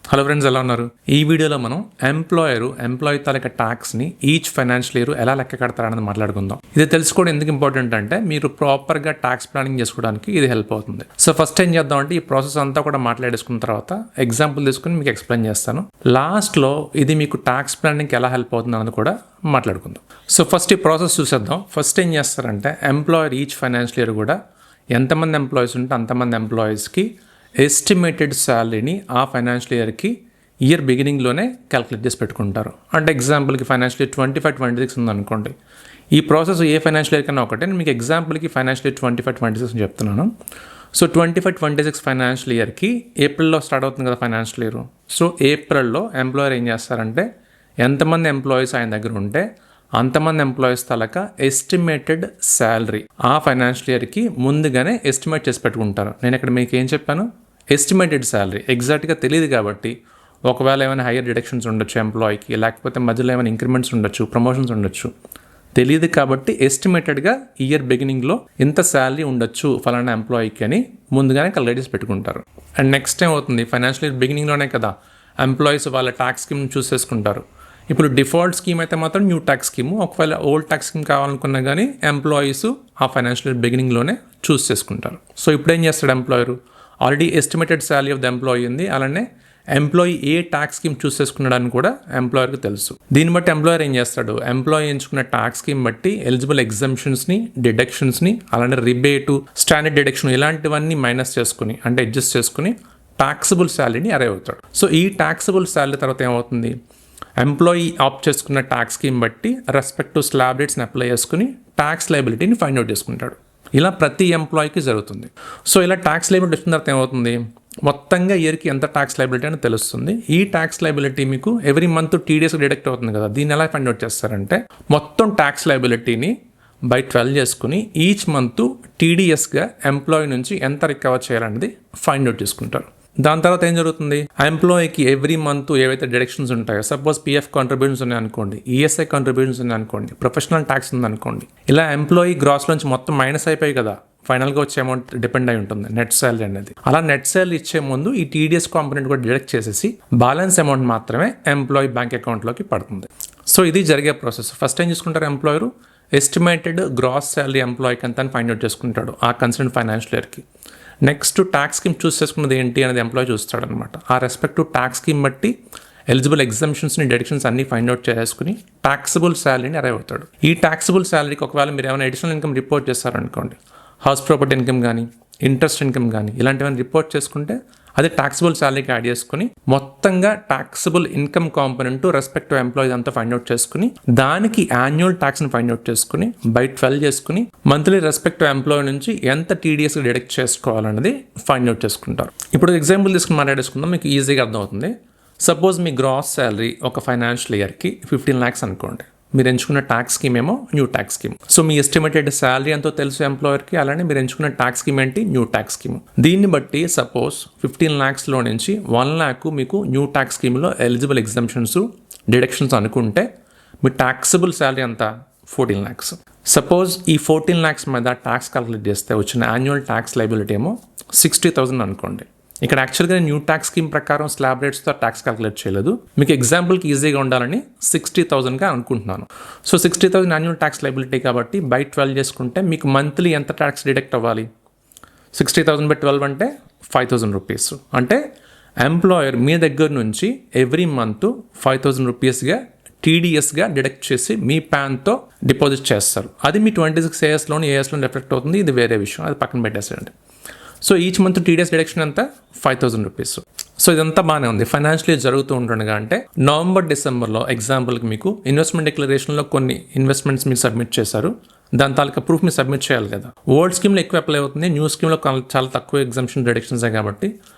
Hello friends, ఎలా ఉన్నారు? ఈ వీడియోలో మనం ఎంప్లాయీ తాలూకా ట్యాక్స్ని ఈచ్ ఫైనాన్షియల్ ఇయర్ ఎలా లెక్క కడతారనేది మాట్లాడుకుందాం. ఇది తెలుసుకోవడం ఎందుకు ఇంపార్టెంట్ అంటే మీరు ప్రాపర్గా ట్యాక్స్ ప్లానింగ్ చేసుకోవడానికి ఇది హెల్ప్ అవుతుంది. సో ఫస్ట్ ఏం చేద్దాం అంటే ఈ ప్రాసెస్ అంతా కూడా మాట్లాడేసుకున్న తర్వాత ఎగ్జాంపుల్ తీసుకుని మీకు ఎక్స్ప్లెయిన్ చేస్తాను. లాస్ట్లో ఇది మీకు ట్యాక్స్ ప్లానింగ్కి ఎలా హెల్ప్ అవుతుంది అన్నది కూడా మాట్లాడుకుందాం. సో ఫస్ట్ ఈ ప్రాసెస్ చూసేద్దాం. ఫస్ట్ ఏం చేస్తారంటే ఎంప్లాయర్ ఈచ్ ఫైనాన్షియల్ ఇయర్ కూడా ఎంతమంది ఎంప్లాయీస్ ఉంటే అంతమంది ఎంప్లాయీస్కి ఎస్టిమేటెడ్ శాలరీని ఆ ఫైనాన్షియల్ ఇయర్ బిగినింగ్లోనే క్యాలిక్యులేట్ చేసి పెట్టుకుంటారు. అంటే ఎగ్జాంపుల్కి ఫైనాన్షియల్ ఇయర్ 25-26 ఉందనుకోండి. ఈ ప్రాసెస్ ఏ ఫైనాన్షియల్ ఇయర్ కన్నా ఒకటే. నేను మీకు ఎగ్జాంపుల్కి ఫైనాన్షియల్ ఇయర్ 25-26 అని చెప్తున్నాను. సో 25-26 ఫైనాన్షియల్ ఇయర్కి ఏప్రిల్లో స్టార్ట్ అవుతుంది కదా ఫైనాన్షియల్ ఇయర్. సో ఏప్రిల్లో ఎంప్లాయర్ ఏం చేస్తారంటే ఎంతమంది ఎంప్లాయీస్ ఆయన దగ్గర ఉంటే అంతమంది ఎంప్లాయీస్ తాలూకా ఎస్టిమేటెడ్ శాలరీ ఆ ఫైనాన్షియల్ ఇయర్కి ముందుగానే ఎస్టిమేట్ చేసి పెట్టుకుంటారు. నేను ఇక్కడ మీకు ఏం చెప్పాను, ఎస్టిమేటెడ్ శాలరీ ఎగ్జాక్ట్గా తెలియదు కాబట్టి ఒకవేళ ఏమైనా హైయర్ డిడక్షన్స్ ఉండొచ్చు ఎంప్లాయీకి, లేకపోతే మధ్యలో ఏమైనా ఇంక్రిమెంట్స్ ఉండొచ్చు, ప్రమోషన్స్ ఉండొచ్చు, తెలియదు కాబట్టి ఎస్టిమేటెడ్గా ఇయర్ బిగినింగ్లో ఇంత శాలరీ ఉండొచ్చు ఫలానా ఎంప్లాయీకి అని ముందుగానే క్యాలిక్యులేట్ చేసి పెట్టుకుంటారు. అండ్ నెక్స్ట్ టైం అవుతుంది ఫైనాన్షియల్ ఇయర్ బిగినింగ్లోనే కదా ఎంప్లాయీస్ వాళ్ళ ట్యాక్స్ స్కీమ్ చూస్ చేసుకుంటారు. ఇప్పుడు డిఫాల్ట్ స్కీమ్ అయితే మాత్రం న్యూ ట్యాక్స్ స్కీము, ఒకవేళ ఓల్డ్ ట్యాక్స్ స్కీమ్ కావాలనుకున్నా కానీ ఎంప్లాయీస్ ఆ ఫైనాన్షియల్ ఇయర్ బిగినింగ్లోనే చూస్ చేసుకుంటారు. సో ఇప్పుడు ఏం చేస్తాడు employer, already estimated salary of the employee ఉంది, అలానే ఎంప్లాయీ ఏ ట్యాక్స్ స్కీమ్ చూస్ చేసుకున్నాడని కూడా ఎంప్లాయర్కి తెలుసు. దీన్ని బట్టి ఎంప్లాయర్ ఏం చేస్తాడు, ఎంప్లాయీ ఎంచుకున్న ట్యాక్స్ స్కీమ్ బట్టి ఎలిజిబుల్ ఎగ్జంప్షన్స్ని, డిడక్షన్స్ని, అలానే రిబేటు, స్టాండర్డ్ డిడక్షన్ ఇలాంటివన్నీ మైనస్ చేసుకుని అంటే అడ్జస్ట్ చేసుకుని ట్యాక్సబుల్ శాలరీని అరైవ్ అవుతాడు. సో ఈ ట్యాక్సబుల్ శాలరీ తర్వాత ఏమవుతుంది, ఎంప్లాయీ ఆప్ట్ చేసుకున్న ట్యాక్స్ స్కీమ్ బట్టి రెస్పెక్టివ్ స్లాబ్ రేట్స్ని అప్లై చేసుకుని ట్యాక్స్ లయబిలిటీని ఫైండ్ అవుట్ చేసుకుంటాడు. ఇలా ప్రతి ఎంప్లాయీకి జరుగుతుంది. సో ఇలా ట్యాక్స్ లయబిలిటీ వచ్చిన తర్వాత ఏమవుతుంది, మొత్తంగా ఇయర్కి ఎంత ట్యాక్స్ లయబిలిటీ అని తెలుస్తుంది. ఈ ట్యాక్స్ లయబిలిటీ మీకు ఎవ్రీ మంత్ TDS డిడక్ట్ అవుతుంది కదా. దీన్ని ఎలా ఫైండ్ అవుట్ చేస్తారంటే మొత్తం ట్యాక్స్ లయబిలిటీని బై 12 చేసుకుని ఈచ్ మంత్ TDSగా ఎంప్లాయీ నుంచి ఎంత రికవర్ చేయాలనేది ఫైండ్ అవుట్ చేసుకుంటారు. దాని తర్వాత ఏం జరుగుతుంది, ఎంప్లాయీకి ఎవ్రీ మంత్ ఏవైతే డిడక్షన్స్ ఉంటాయో, సపోజ్ PF కాంట్రిబ్యూషన్స్ ఉన్నాయి అనుకోండి, ESI కాంట్రిబ్యూషన్స్ ఉన్నాయి అనుకోండి, ప్రొఫెషనల్ ట్యాక్స్ ఉంది అనుకోండి, ఇలా ఎంప్లాయీ గ్రాస్ నుంచి మొత్తం మైనస్ అయిపోయి కదా ఫైనల్గా వచ్చే అమౌంట్ డిపెండ్ అయి ఉంటుంది నెట్ శాలరీ అనేది. అలా నెట్ శాలరీ ఇచ్చే ముందు ఈ TDS కాంపోనెంట్ కూడా డిడక్ట్ చేసేసి బ్యాలెన్స్ అమౌంట్ మాత్రమే ఎంప్లాయీ బ్యాంక్ అకౌంట్లోకి పడుతుంది. సో ఇది జరిగే ప్రాసెస్. ఫస్ట్ ఏం చూసుకుంటారు, ఎంప్లాయర్ ఎస్టిమేటెడ్ గ్రాస్ శాలరీ ఎంప్లాయీకి అంతా ఫైండ్ అవుట్ చేసుకుంటాడు ఆ కన్సర్న్ ఫైనాన్షియల్ ఇయర్కి. నెక్స్ట్ ట్యాక్స్ స్కీమ్ చూస్ చేసుకున్నది ఏంటి అనేది ఎంప్లాయీ చూస్తాడనమాట. ఆ రెస్పెక్టివ్ ట్యాక్స్ స్కీమ్ బట్టి ఎలిజిబుల్ ఎగ్జంప్షన్స్ని, డిడక్షన్స్ అన్ని ఫైండ్ అవుట్ చేసుకుని ట్యాక్సబుల్ శాలరీని అరైవ్ అవుతాడు. ఈ ట్యాక్సబుల్ శాలరీకి ఒకవేళ మీరు ఏమైనా additional income report చేస్తారనుకోండి, house property income కానీ, ఇంట్రెస్ట్ ఇన్కమ్ కానీ ఇలాంటివన్నీ రిపోర్ట్ చేసుకుంటే అది ట్యాక్సబుల్ శాలరీకి యాడ్ చేసుకుని మొత్తంగా taxable income component respective employees అంతా ఫైండ్ అవుట్ చేసుకుని దానికి యాన్యువల్ ట్యాక్స్ని ఫైండ్ అవుట్ చేసుకుని బై 12 చేసుకుని మంత్లీ రెస్పెక్టివ్ ఎంప్లాయీ నుంచి ఎంత TDS డిడక్ట్ చేసుకోవాలన్నది ఫైండ్ అవుట్ చేసుకుంటారు. ఇప్పుడు ఎగ్జాంపుల్ తీసుకుని మాట్లాడేసుకుందాం, మీకు ఈజీగా అర్థమవుతుంది. సపోజ్ మీ గ్రాస్ శాలరీ ఒక ఫైనాన్షియల్ ఇయర్కి 15 lakhs అనుకోండి. మీరు ఎంచుకున్న ట్యాక్స్ స్కీమ్ ఏమో న్యూ ట్యాక్స్ స్కీమ్. సో మీ ఎస్టిమేటెడ్ శాలరీ ఎంతో తెలుసు ఎంప్లాయర్కి, అలానే మీరు ఎంచుకున్న ట్యాక్స్ స్కీమ్ ఏంటి, న్యూ ట్యాక్స్ స్కీమ్. దీన్ని బట్టి సపోజ్ 15 lakhsలో నుంచి 1 lakh మీకు న్యూ ట్యాక్స్ స్కీమ్లో ఎలిజిబుల్ ఎగ్జంప్షన్స్, డిడక్షన్స్ అనుకుంటే మీ ట్యాక్సబుల్ శాలరీ ఎంత, 14 lakhs. సపోజ్ ఈ 14 lakhs మీద ట్యాక్స్ క్యాలిక్యులేట్ చేస్తే వచ్చిన యాన్యువల్ ట్యాక్స్ లయబిలిటీ ఏమో 60,000 అనుకోండి. ఇక్కడ యాక్చువల్గా న్యూ ట్యాక్స్ స్కీమ్ ప్రకారం స్లాబ్ రేట్స్తో ట్యాక్స్ క్యాలిక్యులేట్ చేయలేదు, మీకు ఎగ్జాంపుల్కి ఈజీగా ఉండాలని 60,000గా అనుకుంటున్నాను. సో 60,000 యాన్యువల్ ట్యాక్స్ లయబిలిటీ కాబట్టి బై 12 చేసుకుంటే మీకు మంత్లీ ఎంత ట్యాక్స్ డిడక్ట్ అవ్వాలి, 60,000 బై 12 అంటే 5,000 రూపీస్. అంటే ఎంప్లాయర్ మీ దగ్గర నుంచి ఎవ్రీ మంత్ 5,000 రూపీస్గా TDSగా డిడక్ట్ చేసి మీ ప్యాన్తో డిపాజిట్ చేస్తారు. అది మీ 26 ASలోని రిఫ్లెక్ట్ అవుతుంది, ఇది వేరే విషయం, అది పక్కన పెట్టేసేయండి. So each month TDS deduction అంతా 5,000 రూపీస్. సో ఇదంతా బాగానే ఉంది. ఫైనాన్షియల్ ఇయర్ జరుగుతూ ఉంటుండగా అంటే November-Decemberలో ఎగ్జాంపుల్కి మీకు ఇన్వెస్ట్మెంట్ డిక్లరేషన్లో కొన్ని ఇన్వెస్ట్మెంట్స్ మీరు సబ్మిట్ చేశారు, దాని తాలూకా ప్రూఫ్ మీరు సబ్మిట్ చేయాలి కదా. ఓల్డ్ స్కీమ్లో ఎక్కువ అప్లై అవుతుంది, న్యూ స్కీమ్లో చాలా తక్కువ ఎగ్జంప్షన్ డిడక్షన్సే కాబట్టి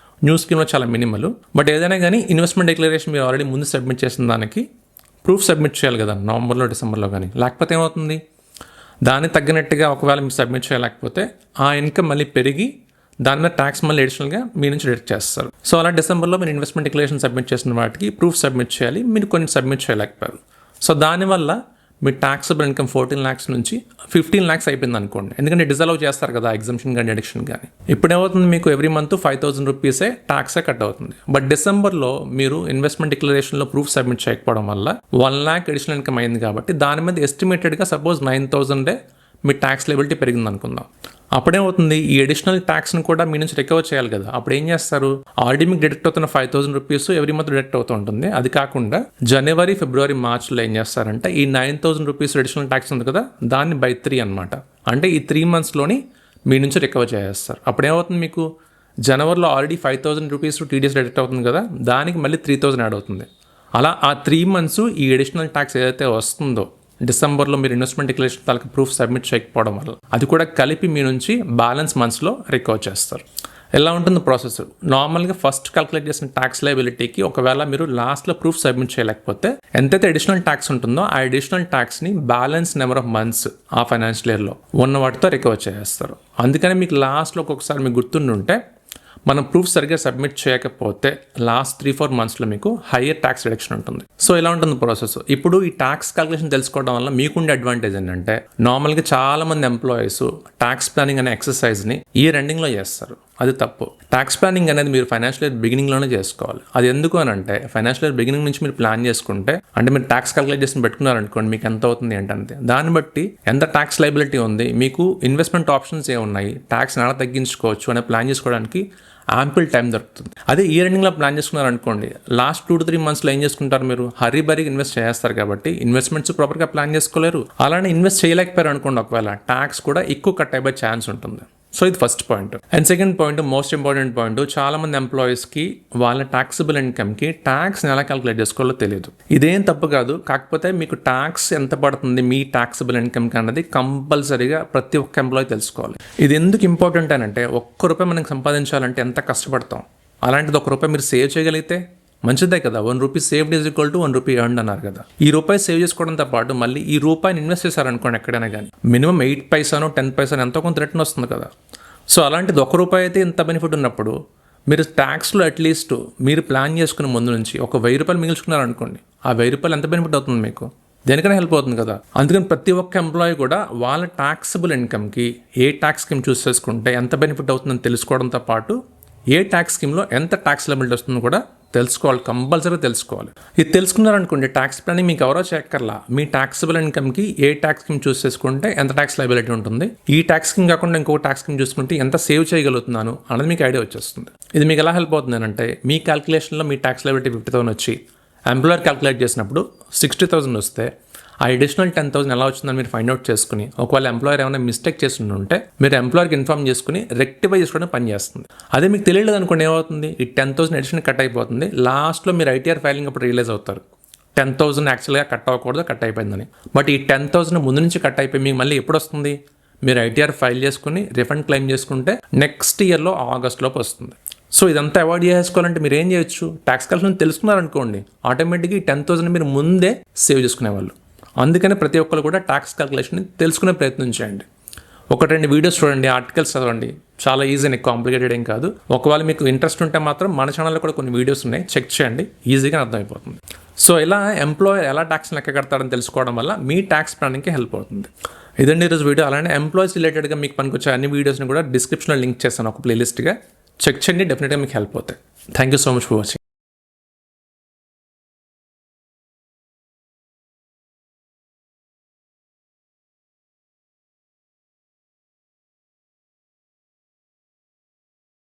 న్యూ స్కీమ్లో చాలా మినిమల్. బట్ ఏదైనా కానీ ఇన్వెస్ట్మెంట్ డిక్లరేషన్ మీరు ఆల్రెడీ ముందు సబ్మిట్ చేసిన దానికి ప్రూఫ్ సబ్మిట్ చేయాలి కదా November-Decemberలో కానీ. లేకపోతే ఏమవుతుంది, దానికి తగ్గినట్టుగా ఒకవేళ మీరు సబ్మిట్ చేయలేకపోతే ఆ ఇన్కమ్ మళ్ళీ పెరిగి దాని మీద ట్యాక్స్ మళ్ళీ అడిషనల్గా మీ నుంచి డిడక్ట్ చేస్తారు. సో అలా డిసెంబర్లో మీరు ఇన్వెస్ట్మెంట్ డిక్లరేషన్ సబ్మిట్ చేసిన వాటికి ప్రూఫ్ సబ్మిట్ చేయాలి, మీరు కొన్ని సబ్మిట్ చేయలేకపోయారు. సో దానివల్ల మీ ట్యాక్సబుల్ ఇన్కమ్ 14 lakhs నుంచి 15 lakhs అయిపోయింది అనుకోండి. ఎందుకంటే డిజలవ్ చేస్తారు కదా ఎగ్జంప్షన్ కానీ డిడక్షన్ కానీ. ఇప్పుడు ఏమవుతుంది, మీకు ఎవ్రీ మంత్ 5,000 రూపీసే ట్యాక్సే కట్ అవుతుంది. బట్ డిసెంబర్లో మీరు ఇన్వెస్ట్మెంట్ డిక్లరేషన్లో ప్రూఫ్ సబ్మిట్ చేయకపోవడం వల్ల 1 lakh అడిషనల్ ఇన్కమ్ అయింది కాబట్టి దాని మీద ఎస్టిమేటెడ్గా సపోజ్ 9,000 మీ ట్యాక్స్ లెబిలిటీ పెరిగింది అనుకుందాం. అప్పుడేమవుతుంది, ఈ అడిషనల్ ట్యాక్స్ని కూడా మీ నుంచి రికవర్ చేయాలి కదా. అప్పుడు ఏం చేస్తారు, ఆల్రెడీ మీకు డిడక్ట్ అవుతున్న 5,000 రూపీస్ ఎవ్రీ మంత్ డిడక్ట్ అవుతూ ఉంటుంది. అది కాకుండా జనవరి, ఫిబ్రవరి, మార్చ్లో ఏం చేస్తారంటే ఈ 9,000 రూపీస్ అడిషనల్ ట్యాక్స్ ఉంది కదా, దాన్ని by 3 అనమాట. అంటే ఈ 3 monthsలోని మీ నుంచి రికవర్ చేస్తారు. అప్పుడేమవుతుంది, మీకు జనవరిలో ఆల్రెడీ 5,000 రూపీస్ టీడీఎస్ డిడక్ట్ అవుతుంది కదా, దానికి మళ్ళీ 3,000 యాడ్ అవుతుంది. అలా ఆ 3 months ఈ అడిషనల్ ట్యాక్స్ ఏదైతే వస్తుందో డిసెంబర్లో మీరు ఇన్వెస్ట్మెంట్ డిక్లరేషన్ తాలూకు ప్రూఫ్ సబ్మిట్ చేయకపోవడం వల్ల అది కూడా కలిపి మీ నుంచి బ్యాలెన్స్ మంత్స్లో రికవర్ చేస్తారు. ఎలా ఉంటుంది ప్రాసెస్, నార్మల్గా ఫస్ట్ క్యాల్కులేట్ చేసిన ట్యాక్స్ లయబిలిటీకి ఒకవేళ మీరు లాస్ట్లో ప్రూఫ్ సబ్మిట్ చేయలేకపోతే ఎంతైతే అడిషనల్ ట్యాక్స్ ఉంటుందో ఆ అడిషనల్ ట్యాక్స్ని బ్యాలెన్స్ నెంబర్ ఆఫ్ మంత్స్ ఆ ఫైనాన్షియల్ ఇయర్లో ఉన్న వాటితో రికవర్ చేస్తారు. అందుకని మీకు లాస్ట్లో ఒక్కొక్కసారి మీకు గుర్తుండుంటే మనం ప్రూఫ్ సరిగ్గా సబ్మిట్ చేయకపోతే లాస్ట్ 3-4 monthsలో మీకు హయ్యర్ ట్యాక్స్ రిడక్షన్ ఉంటుంది. సో ఇలా ఉంటుంది ప్రాసెస్. ఇప్పుడు ఈ ట్యాక్స్ క్యాల్కులేషన్ తెలుసుకోవడం వల్ల మీకుండే అడ్వాంటేజ్ ఏంటంటే, నార్మల్గా చాలా మంది ఎంప్లాయీస్ ట్యాక్స్ ప్లానింగ్ అనే ఎక్సర్సైజ్ని ఇయర్ ఎండింగ్లో చేస్తారు. అది తప్పు. ట్యాక్స్ ప్లానింగ్ అనేది మీరు ఫైనాన్షియల్ ఇయర్ బిగినింగ్లోనే చేసుకోవాలి. అది ఎందుకు అని అంటే, ఫైనాన్షియల్ ఇయర్ బిగినింగ్ నుంచి మీరు ప్లాన్ చేసుకుంటే, అంటే మీరు ట్యాక్స్ క్యాల్కులేట్ చేసి పెట్టుకున్నారనుకోండి, మీకు ఎంత అవుతుంది ఏంటంటే దాన్ని బట్టి ఎంత ట్యాక్స్ లయబిలిటీ ఉంది, మీకు ఇన్వెస్ట్మెంట్ ఆప్షన్స్ ఏమున్నాయి, ట్యాక్స్ ఎలా తగ్గించుకోవచ్చు అనే ప్లాన్ చేసుకోవడానికి యాంపుల్ టైం దొరుకుతుంది. అదే ఇయర్ ఎండింగ్లో ప్లాన్ చేసుకున్నారనుకోండి, లాస్ట్ 2-3 monthsలో ఏం చేసుకుంటారు, మీరు హరీబరీగా ఇన్వెస్ట్ చేస్తారు కాబట్టి ఇన్వెస్ట్మెంట్స్ ప్రాపర్గా ప్లాన్ చేసుకోలేరు. అలానే ఇన్వెస్ట్ చేయలేకపోయారు అనుకోండి, ఒకవేళ ట్యాక్స్ కూడా ఎక్కువ కట్ అయిపోయే ఛాన్స్ ఉంటుంది. సో ఇది first point. And second point, most important point, చాలా మంది ఎంప్లాయీస్కి వాళ్ళ ట్యాక్సిబుల్ ఇన్కమ్కి ట్యాక్స్ ఎలా క్యాల్కులేట్ చేసుకోవాలో తెలియదు. ఇదేం తప్పు కాదు, కాకపోతే మీకు ట్యాక్స్ ఎంత పడుతుంది మీ ట్యాక్సిబుల్ ఇన్కమ్కి అన్నది కంపల్సరీగా ప్రతి ఒక్క ఎంప్లాయీ తెలుసుకోవాలి. ఇది ఎందుకు ఇంపార్టెంట్ అని అంటే, ₹1 మనం సంపాదించాలంటే ఎంత కష్టపడతాం, అలాంటిది ₹1 మీరు సేవ్ చేయగలిగితే మంచిదే కదా. 1 rupee saved is equal to 1 rupee earned అన్నారు కదా. ఈ రూపాయి సేవ్ చేసుకోవడంతో పాటు మళ్ళీ ఈ రూపాయిని ఇన్వెస్ట్ చేశారనుకోండి ఎక్కడైనా కానీ, మినిమం 8 పైసానో 10 పైసానో ఎంతో కొంత రిటర్న్ వస్తుంది కదా. సో అలాంటిది ₹1 అయితే ఇంత బెనిఫిట్ ఉన్నప్పుడు మీరు ట్యాక్స్లో అట్లీస్ట్ మీరు ప్లాన్ చేసుకునే ముందు నుంచి ఒక ₹1000 మిగిల్చుకున్నారనుకోండి, ఆ ₹1000 ఎంత బెనిఫిట్ అవుతుంది మీకు, దేనికైనా హెల్ప్ అవుతుంది కదా. అందుకని ప్రతి ఒక్క ఎంప్లాయీ కూడా వాళ్ళ ట్యాక్సిబుల్ ఇన్కమ్కి ఏ ట్యాక్స్ స్కీమ్ చూస్ చేసుకుంటే ఎంత బెనిఫిట్ అవుతుందని తెలుసుకోవడంతో పాటు ఏ ట్యాక్స్ స్కీమ్లో ఎంత ట్యాక్స్ లెబిలిటీ వస్తుందో కూడా తెలుసుకోవాలి, కంపల్సరీ తెలుసుకోవాలి. ఇది తెలుసుకున్నారనుకోండి, ట్యాక్స్ ప్లానింగ్ మీకు ఎవరో చెక్కర్లా, మీ ట్యాక్సిబుల్ ఇన్కమ్కి ఏ ట్యాక్స్ స్కీమ్ చూస్ చేసుకుంటే ఎంత ట్యాక్స్ లయబిలిటీ ఉంటుంది, ఈ ట్యాక్స్ స్కీమ్ కాకుండా ఇంకొక ట్యాక్స్ స్కీమ్ చూసుకుంటే ఎంత సేవ్ చేయగలుగుతున్నాను అన్నది మీకు ఐడియా వచ్చేస్తుంది. ఇది మీకు ఎలా హెల్ప్ అవుతుంది అంటే, మీ క్యాల్కులేషన్లో మీ ట్యాక్స్ లయబిలిటీ 50,000 వచ్చి ఎంప్లాయర్ క్యాల్కులేట్ చేసినప్పుడు 60,000 వస్తే ఆ అడిషనల్ 10,000 ఎలా వచ్చిందని మీరు ఫైండ్ అవుట్ చేసుకుని, ఒకవేళ ఎంప్లాయర్ ఏమైనా మిస్టేక్ చేసి ఉంటే మీరు ఎంప్లాయర్కి ఇన్ఫార్మ్ చేసుకుని రెక్టిఫై చేసుకోవడం పని చేస్తుంది. అదే మీకు తెలియలేదు అనుకోండి, ఏమవుతుంది, ఈ 10,000 అడిషనల్ కట్ అయిపోతుంది. లాస్ట్లో మీరు ఐటీఆర్ ఫైలింగ్ అప్పుడు రియలైజ్ అవుతారు 10,000 యాక్చువల్గా కట్ అవ్వకూడదు, కట్ అయిపోయిందని. బట్ ఈ 10,000 ముందు నుంచి కట్ అయిపోయి మీకు మళ్ళీ ఎప్పుడు వస్తుంది, మీరు ఐటీఆర్ ఫైల్ చేసుకుని రిఫండ్ క్లెయిమ్ చేసుకుంటే నెక్స్ట్ ఇయర్లో ఆగస్ట్లోపు వస్తుంది. సో ఇదంతా అవాయిడ్ చేసుకోవాలంటే మీరు ఏం చేయొచ్చు, ట్యాక్స్ కలెక్షన్ తెలుసుకున్నారనుకోండి, ఆటోమేటిక్గా ఈ 10,000 మీరు ముందే సేవ్ చేసుకునేవాళ్ళు. అందుకని ప్రతి ఒక్కరు కూడా ట్యాక్స్ క్యాల్కులేషన్ తెలుసుకునే ప్రయత్నం చేయండి. 1-2 వీడియోస్ చూడండి, ఆర్టికల్స్ చదవండి, చాలా ఈజీ, కాంప్లికేటెడ్ ఏం కాదు. ఒకవేళ మీకు ఇంట్రెస్ట్ ఉంటే మాత్రం మన ఛానల్లో కూడా కొన్ని వీడియోస్ ఉన్నాయి, చెక్ చేయండి, ఈజీగా అర్థమైపోతుంది. సో ఇలా ఎంప్లాయర్ ఎలా ట్యాక్స్ లెక్క కడతాడని తెలుసుకోవడం వల్ల మీ ట్యాక్స్ ప్లానింగ్కి హెల్ప్ అవుతుంది. ఇదండి ఈరోజు వీడియో. అలానే ఎంప్లాయీస్ రిలేటెడ్గా మీకు పనికొచ్చే అన్ని వీడియోస్ని కూడా డిస్క్రిప్షన్లో లింక్ చేస్తాను ఒక ప్లేలిస్ట్గా, చెక్ చేయండి, డెఫినెట్గా మీకు హెల్ప్ అవుతాయి. Thank you so much for watching.